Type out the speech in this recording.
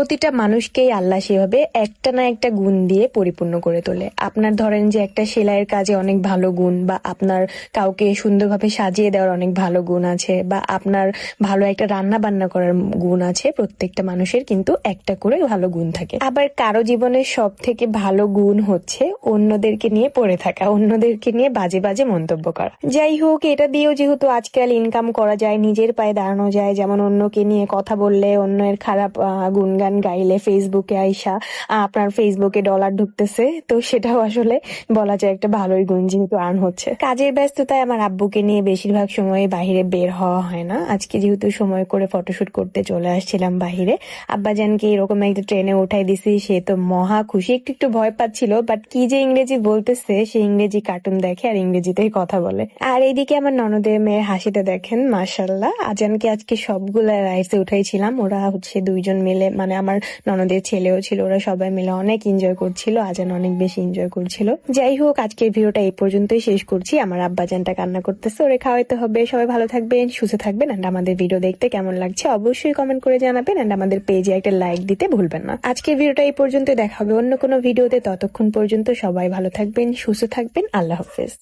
প্রতিটা মানুষকেই আল্লাহ সেভাবে একটা না একটা গুণ দিয়ে পরিপূর্ণ করে তোলে। আপনার ধরেন যে একটা সেলাইয়ের কাজে অনেক ভালো গুণ, বা আপনার কাউকে সুন্দরভাবে সাজিয়ে দেওয়ার অনেক ভালো গুণ আছে, বা আপনার ভালো একটা রান্না বান্না করার গুণ আছে। প্রত্যেকটা মানুষের কিন্তু একটা করে ভালো গুণ থাকে। আবার কারো জীবনের সব থেকে ভালো গুণ হচ্ছে অন্যদেরকে নিয়ে পড়ে থাকা, অন্যদেরকে নিয়ে বাজে বাজে মন্তব্য করা। যাই হোক, এটা দিয়েও যেহেতু আজকাল ইনকাম করা যায়, নিজের পায়ে দাঁড়ানো যায়। যেমন অন্যকে নিয়ে কথা বললে, অন্যের খারাপ গুণগান গাইলে ফেসবুকে আইসা আপনার ফেসবুকে ডলার ঢুকতেছে, তো সেটাও আসলে বলা যায় একটা ভালোই গুণ, যেহেতু আর্ন হচ্ছে। কাজের ব্যস্ততায় আমার আব্বুকে নিয়ে বেশিরভাগ সময় বাহিরে বের হওয়া হয় না। আজকে যেহেতু সময় করে ফটোশুট করতে চলে আসছিলাম বাহিরে, আব্বাজানকে এরকম একটা ট্রেনে উঠাই দিছি। সে তো মহা খুশি, একটু একটু ভয় পাচ্ছিল, বাট কি যে ইংরেজি বলতেছে, সে ইংরেজি কার্টুন দেখে আর ইংরেজিতেই কথা বলে। আর এইদিকে আমার ননদের মেয়ের হাসিটা দেখেন, মাশাআল্লাহ। আজানকে আজকে সবগুলা রাইডসে উঠাইছিলাম। ওরা হচ্ছে দুইজন মিলে, মানে আমার ননদের ছেলেও ছিল, ওরা সবাই মিলে অনেক এনজয় করছিল। আজান অনেক বেশি এনজয় করছিল। যাই হোক, আজকের ভিডিওটা এই পর্যন্তই শেষ করছি। আমার আব্বাজানটা কান্না করতেছে, ওরে খাওয়াইতে হবে। সবাই ভালো থাকবেন, সুস্থ থাকবেন, এন্ড আমাদের ভিডিও দেখতে কেমন লাগছে অবশ্যই কমেন্ট করে জানাবেন, এন্ড আমাদের পেজে একটা লাইক দিতে ভুলবেন না। আজকের ভিডিওটা এই পর্যন্ত, দেখা হবে অন্য কোনো ভিডিওতে। ততক্ষণ পর্যন্ত সবাই ভালো থাকবেন, সুস্থ থাকবেন। আল্লাহ হাফেজ।